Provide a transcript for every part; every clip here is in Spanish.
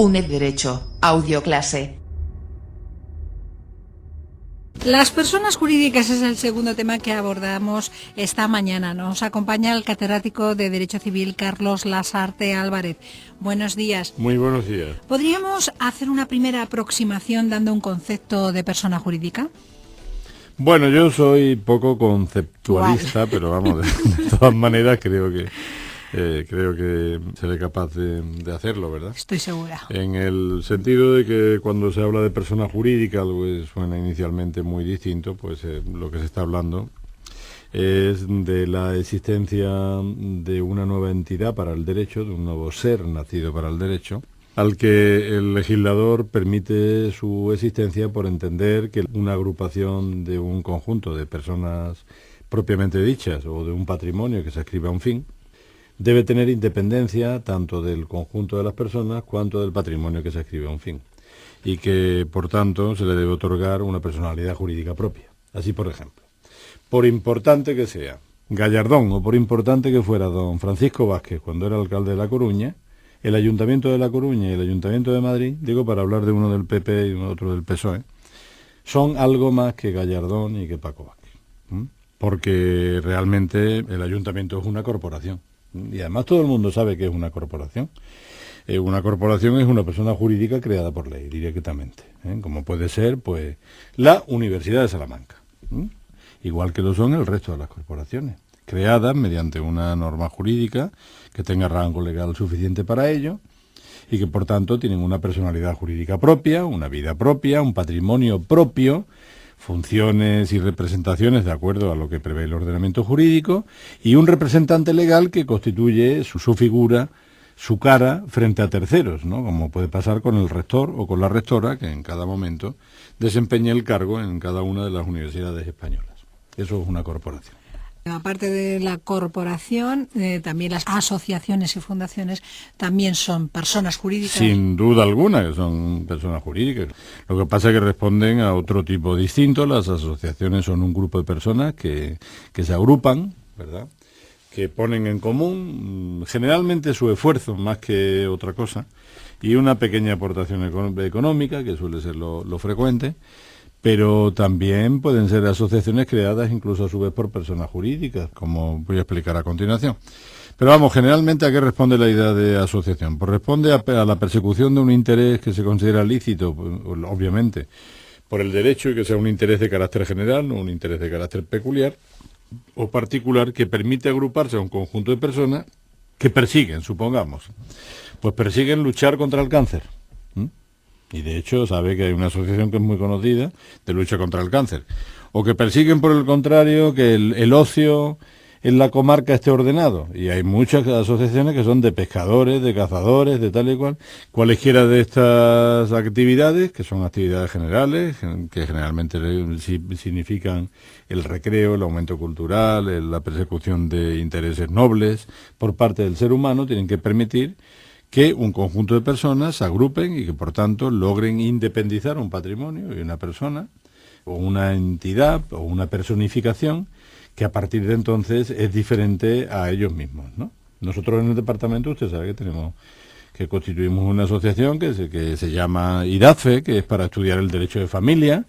UNED Derecho, audioclase. Las personas jurídicas es el segundo tema que abordamos esta mañana. Nos acompaña el catedrático de Derecho Civil, Carlos Lasarte Álvarez. Buenos días. Muy buenos días. ¿Podríamos hacer una primera aproximación dando un concepto de persona jurídica? Bueno, yo soy poco conceptualista, pero vamos, de todas maneras creo que seré capaz de hacerlo, ¿verdad? Estoy segura. En el sentido de que cuando se habla de persona jurídica, algo que suena inicialmente muy distinto, pues lo que se está hablando es de la existencia de una nueva entidad para el derecho, de un nuevo ser nacido para el derecho, al que el legislador permite su existencia por entender que una agrupación de un conjunto de personas propiamente dichas o de un patrimonio que se adscribe a un fin, debe tener independencia tanto del conjunto de las personas cuanto del patrimonio que se adscribe a un fin, y que, por tanto, se le debe otorgar una personalidad jurídica propia. Así, por ejemplo, por importante que sea Gallardón o por importante que fuera don Francisco Vázquez cuando era alcalde de La Coruña, el Ayuntamiento de La Coruña y el Ayuntamiento de Madrid, digo para hablar de uno del PP y otro del PSOE, son algo más que Gallardón y que Paco Vázquez, porque realmente el Ayuntamiento es una corporación. Y además todo el mundo sabe que es una corporación. Una corporación es una persona jurídica creada por ley, directamente, como puede ser pues la Universidad de Salamanca, igual que lo son el resto de las corporaciones, creadas mediante una norma jurídica que tenga rango legal suficiente para ello y que por tanto tienen una personalidad jurídica propia, una vida propia, un patrimonio propio, funciones y representaciones de acuerdo a lo que prevé el ordenamiento jurídico y un representante legal que constituye su figura, su cara frente a terceros, ¿no? Como puede pasar con el rector o con la rectora que en cada momento desempeña el cargo en cada una de las universidades españolas. Eso es una corporación. Aparte de la corporación, también las asociaciones y fundaciones también son personas jurídicas. Sin duda alguna que son personas jurídicas. Lo que pasa es que responden a otro tipo distinto. Las asociaciones son un grupo de personas que se agrupan, ¿verdad?, que ponen en común generalmente su esfuerzo más que otra cosa y una pequeña aportación económica, que suele ser lo frecuente. Pero también pueden ser asociaciones creadas incluso a su vez por personas jurídicas, como voy a explicar a continuación. Pero vamos, generalmente ¿a qué responde la idea de asociación? Pues responde a la persecución de un interés que se considera lícito, pues, obviamente, por el derecho y que sea un interés de carácter general, no un interés de carácter peculiar o particular que permite agruparse a un conjunto de personas que persiguen, supongamos, pues persiguen luchar contra el cáncer. Y de hecho sabe que hay una asociación que es muy conocida de lucha contra el cáncer. O que persiguen por el contrario que el ocio en la comarca esté ordenado. Y hay muchas asociaciones que son de pescadores, de cazadores, de tal y cual. Cualesquiera de estas actividades, que son actividades generales, que generalmente significan el recreo, el aumento cultural, la persecución de intereses nobles por parte del ser humano, tienen que permitir que un conjunto de personas se agrupen y que por tanto logren independizar un patrimonio y una persona o una entidad o una personificación que a partir de entonces es diferente a ellos mismos, ¿no? Nosotros en el departamento, usted sabe que constituimos una asociación que se llama IDAFE, que es para estudiar el derecho de familia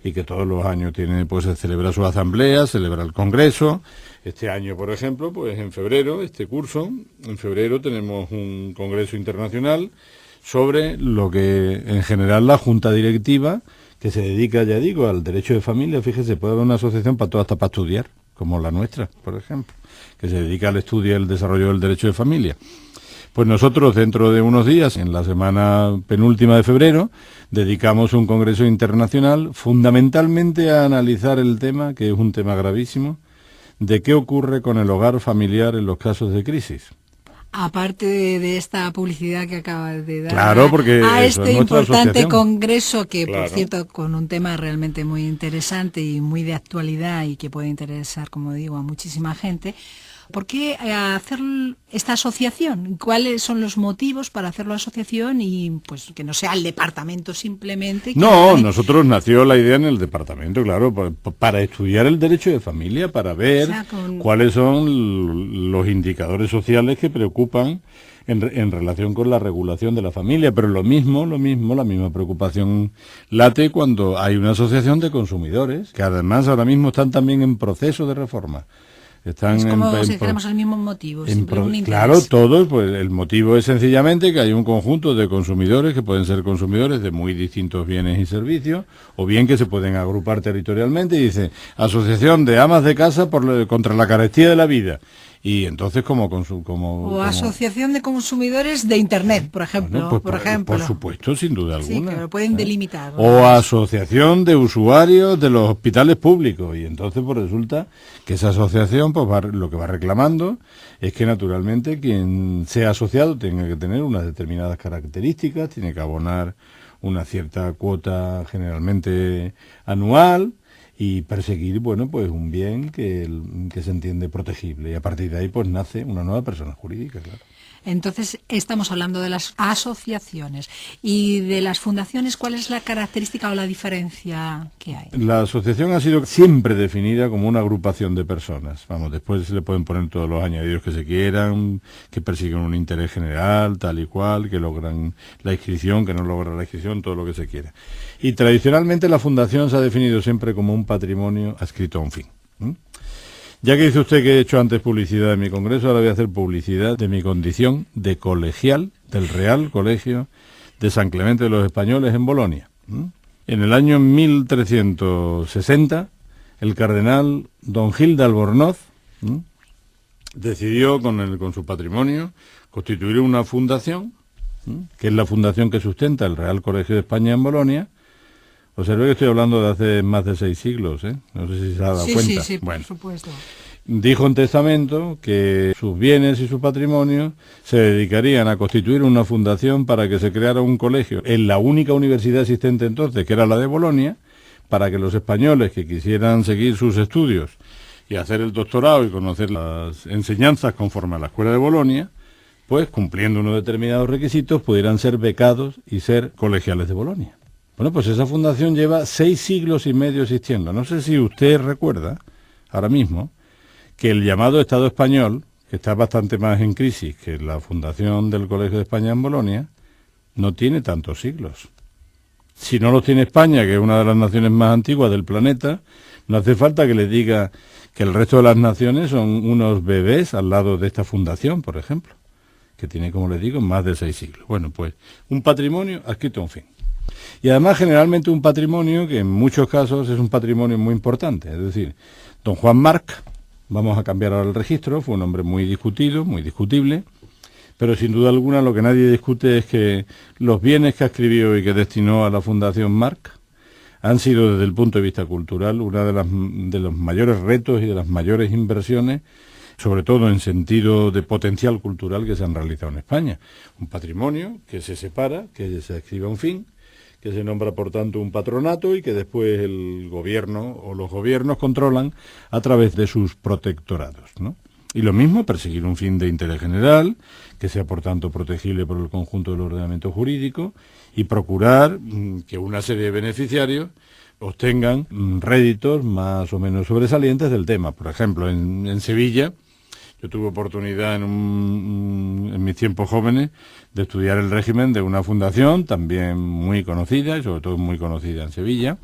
y que todos los años se celebra su asamblea, celebra el congreso. Este año, por ejemplo, pues en febrero, en febrero tenemos un congreso internacional sobre lo que en general la junta directiva, que se dedica, ya digo, al derecho de familia. Fíjese, puede haber una asociación hasta para estudiar, como la nuestra, por ejemplo, que se dedica al estudio y al desarrollo del derecho de familia. Pues nosotros dentro de unos días, en la semana penúltima de febrero, dedicamos un congreso internacional fundamentalmente a analizar el tema, que es un tema gravísimo, de qué ocurre con el hogar familiar en los casos de crisis. Aparte de esta publicidad que acaba de dar, claro, porque a este importante congreso que, claro, por cierto, con un tema realmente muy interesante y muy de actualidad y que puede interesar, como digo, a muchísima gente. ¿Por qué hacer esta asociación? ¿Cuáles son los motivos para hacer la asociación y pues que no sea el departamento simplemente? No, nosotros nació la idea en el departamento, claro, para estudiar el derecho de familia, para ver cuáles son los indicadores sociales que preocupan en relación con la regulación de la familia, pero lo mismo, la misma preocupación late cuando hay una asociación de consumidores, que además ahora mismo están también en proceso de reforma. Están es como si dijéramos el mismo motivo, siempre un interés. Claro, todos, pues el motivo es sencillamente que hay un conjunto de consumidores que pueden ser consumidores de muy distintos bienes y servicios, o bien que se pueden agrupar territorialmente y dice, Asociación de Amas de Casa contra la Carestía de la Vida. Y entonces como asociación de consumidores de Internet, por ejemplo. Bueno, pues, por supuesto, sin duda alguna. Sí, que lo pueden delimitar. O asociación de usuarios de los hospitales públicos. Y entonces pues resulta que esa asociación pues lo que va reclamando es que naturalmente quien sea asociado tenga que tener unas determinadas características, tiene que abonar una cierta cuota generalmente anual, y perseguir, bueno, pues un bien que se entiende protegible. Y a partir de ahí, pues nace una nueva persona jurídica, claro. Entonces, estamos hablando de las asociaciones. Y de las fundaciones, ¿cuál es la característica o la diferencia que hay? La asociación ha sido siempre definida como una agrupación de personas. Vamos, después se le pueden poner todos los añadidos que se quieran, que persiguen un interés general, tal y cual, que logran la inscripción, que no logran la inscripción, todo lo que se quiera. Y tradicionalmente la fundación se ha definido siempre como un patrimonio adscrito a un fin. Ya que dice usted que he hecho antes publicidad de mi congreso, ahora voy a hacer publicidad de mi condición de colegial del Real Colegio de San Clemente de los Españoles en Bolonia. En el año 1360, el cardenal don Gil de Albornoz decidió con su patrimonio constituir una fundación, que es la fundación que sustenta el Real Colegio de España en Bolonia. Observe que estoy hablando de hace más de 6 siglos, no sé si se ha dado cuenta. Sí, bueno, por supuesto. Dijo en testamento que sus bienes y su patrimonio se dedicarían a constituir una fundación para que se creara un colegio en la única universidad existente entonces, que era la de Bolonia, para que los españoles que quisieran seguir sus estudios y hacer el doctorado y conocer las enseñanzas conforme a la Escuela de Bolonia, pues cumpliendo unos determinados requisitos, pudieran ser becados y ser colegiales de Bolonia. Bueno, pues esa fundación lleva 6 siglos y medio existiendo. No sé si usted recuerda, ahora mismo, que el llamado Estado español, que está bastante más en crisis que la fundación del Colegio de España en Bolonia, no tiene tantos siglos. Si no los tiene España, que es una de las naciones más antiguas del planeta, no hace falta que le diga que el resto de las naciones son unos bebés al lado de esta fundación, por ejemplo, que tiene, como les digo, más de 6 siglos. Bueno, pues un patrimonio adscrito a un fin. Y además generalmente un patrimonio que en muchos casos es un patrimonio muy importante. Es decir, don Juan Marc, vamos a cambiar ahora el registro, fue un hombre muy discutido, muy discutible, pero sin duda alguna lo que nadie discute es que los bienes que escribió y que destinó a la Fundación Marc han sido desde el punto de vista cultural una de los mayores retos y de las mayores inversiones, sobre todo en sentido de potencial cultural, que se han realizado en España. Un patrimonio que se separa, que se escribe a un fin, que se nombra por tanto un patronato y que después el gobierno o los gobiernos controlan a través de sus protectorados, ¿no? Y lo mismo, perseguir un fin de interés general, que sea por tanto protegible por el conjunto del ordenamiento jurídico, y procurar que una serie de beneficiarios obtengan réditos más o menos sobresalientes del tema. Por ejemplo, en Sevilla, yo tuve oportunidad en mis tiempos jóvenes de estudiar el régimen de una fundación también muy conocida, y sobre todo muy conocida en Sevilla,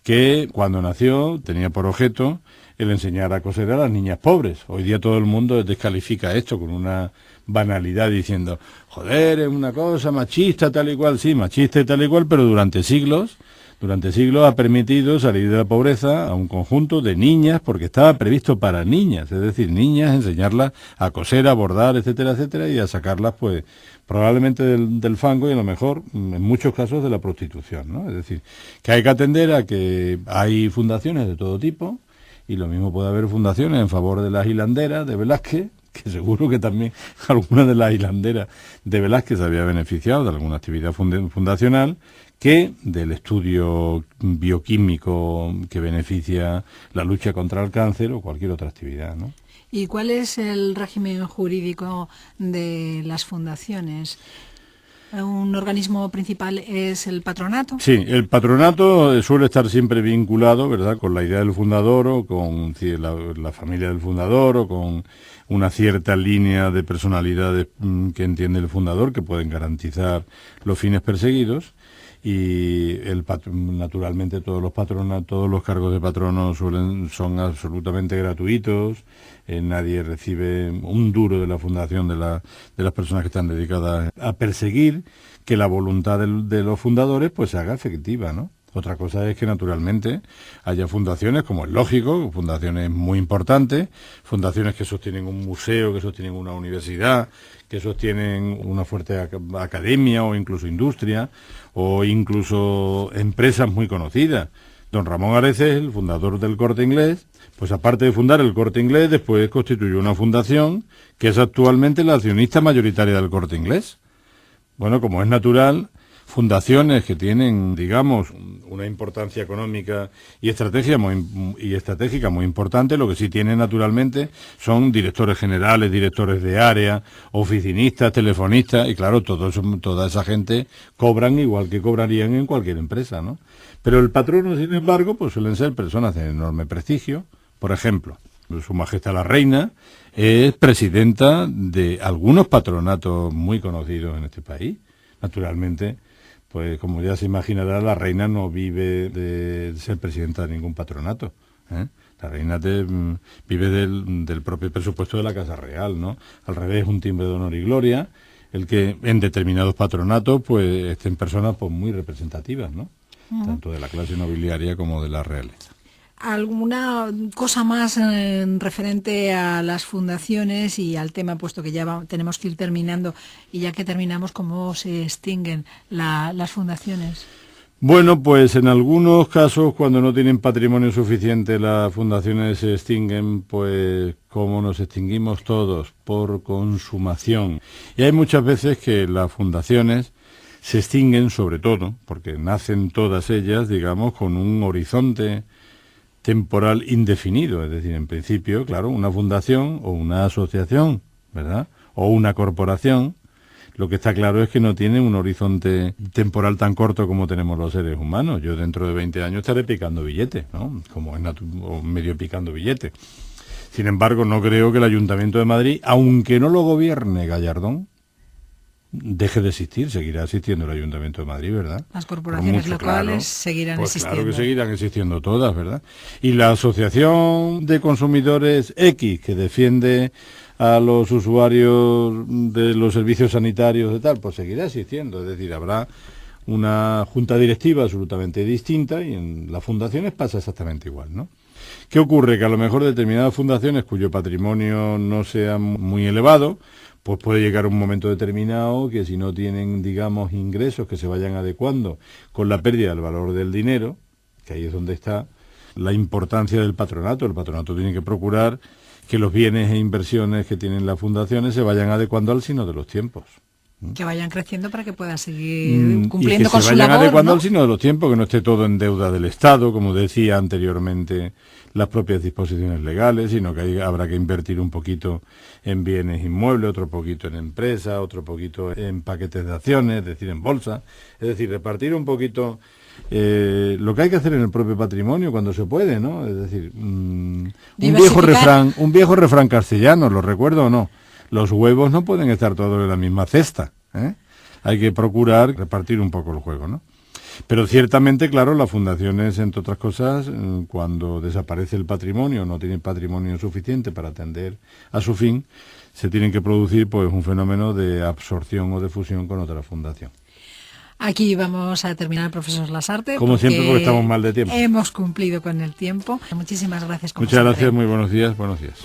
que cuando nació tenía por objeto el enseñar a coser a las niñas pobres. Hoy día todo el mundo descalifica esto con una banalidad diciendo, joder, es una cosa machista tal y cual, sí, machista y tal y cual, pero durante siglos ha permitido salir de la pobreza a un conjunto de niñas, porque estaba previsto para niñas, es decir, niñas, enseñarlas a coser, a bordar, etcétera, etcétera, y a sacarlas, pues, probablemente del fango y a lo mejor, en muchos casos, de la prostitución, ¿no? Es decir, que hay que atender a que hay fundaciones de todo tipo, y lo mismo puede haber fundaciones en favor de las hilanderas de Velázquez, que seguro que también alguna de las hilanderas de Velázquez se había beneficiado de alguna actividad fundacional, que del estudio bioquímico que beneficia la lucha contra el cáncer o cualquier otra actividad, ¿no? ¿Y cuál es el régimen jurídico de las fundaciones? un organismo principal es el patronato. Sí, el patronato suele estar siempre vinculado, ¿verdad?, con la idea del fundador o con la familia del fundador o con una cierta línea de personalidades que entiende el fundador que pueden garantizar los fines perseguidos. Y naturalmente todos los cargos de patrono son absolutamente gratuitos, nadie recibe un duro de la fundación de las personas que están dedicadas a perseguir que la voluntad de los fundadores pues se haga efectiva, ¿no? Otra cosa es que naturalmente haya fundaciones, como es lógico, fundaciones muy importantes, fundaciones que sostienen un museo, que sostienen una universidad, que sostienen una fuerte academia o incluso industria, o incluso empresas muy conocidas. Don Ramón Areces, el fundador del Corte Inglés, pues aparte de fundar el Corte Inglés, después constituyó una fundación que es actualmente la accionista mayoritaria del Corte Inglés. Bueno, como es natural, fundaciones que tienen, digamos, una importancia económica y estratégica muy importante, lo que sí tienen naturalmente son directores generales, directores de área, oficinistas, telefonistas, y claro, toda esa gente cobran igual que cobrarían en cualquier empresa, ¿no? Pero el patrono, sin embargo, pues suelen ser personas de enorme prestigio. Por ejemplo, Su Majestad la Reina es presidenta de algunos patronatos muy conocidos en este país. Naturalmente, pues como ya se imaginará, la reina no vive de ser presidenta de ningún patronato, ¿eh? La reina vive del propio presupuesto de la Casa Real, ¿no? Al revés, un timbre de honor y gloria, el que en determinados patronatos pues estén personas pues muy representativas, ¿no? Tanto de la clase nobiliaria como de la realeza. ¿Alguna cosa más referente a las fundaciones y al tema, puesto que ya tenemos que ir terminando, y ya que terminamos, cómo se extinguen las fundaciones? Bueno, pues en algunos casos, cuando no tienen patrimonio suficiente, las fundaciones se extinguen, pues como nos extinguimos todos, por consumación. Y hay muchas veces que las fundaciones se extinguen, sobre todo, porque nacen todas ellas, digamos, con un horizonte temporal indefinido, es decir, en principio, claro, una fundación o una asociación, ¿verdad?, o una corporación, lo que está claro es que no tiene un horizonte temporal tan corto como tenemos los seres humanos. Yo dentro de 20 años estaré picando billetes, ¿no?, como es o medio picando billetes. Sin embargo, no creo que el Ayuntamiento de Madrid, aunque no lo gobierne Gallardón, deje de existir. Seguirá existiendo el Ayuntamiento de Madrid, ¿verdad? Las corporaciones locales, claro, seguirán pues existiendo. Claro que seguirán existiendo todas, ¿verdad? Y la Asociación de Consumidores X, que defiende a los usuarios de los servicios sanitarios y tal, pues seguirá existiendo. Es decir, habrá una junta directiva absolutamente distinta y en las fundaciones pasa exactamente igual, ¿no? ¿Qué ocurre? Que a lo mejor determinadas fundaciones cuyo patrimonio no sea muy elevado, pues puede llegar un momento determinado que si no tienen, digamos, ingresos que se vayan adecuando con la pérdida del valor del dinero, que ahí es donde está la importancia del patronato. El patronato tiene que procurar que los bienes e inversiones que tienen las fundaciones se vayan adecuando al signo de los tiempos. Que vayan creciendo para que puedan seguir cumpliendo con su labor, y que se vayan adecuando, ¿no?, al signo de los tiempos, que no esté todo en deuda del Estado, como decía anteriormente las propias disposiciones legales, sino que habrá que invertir un poquito en bienes inmuebles, otro poquito en empresas, otro poquito en paquetes de acciones, es decir, en bolsa. Es decir, repartir un poquito lo que hay que hacer en el propio patrimonio cuando se puede, ¿no? Es decir, un viejo refrán castellano, ¿lo recuerdo o no? Los huevos no pueden estar todos en la misma cesta, ¿eh? Hay que procurar repartir un poco el juego, ¿no? Pero ciertamente, claro, las fundaciones, entre otras cosas, cuando desaparece el patrimonio, no tienen patrimonio suficiente para atender a su fin, se tienen que producir pues un fenómeno de absorción o de fusión con otra fundación. Aquí vamos a terminar, profesor Lasarte. Como siempre, porque estamos mal de tiempo. Hemos cumplido con el tiempo. Muchísimas gracias. Muchas gracias, muy buenos días, buenos días.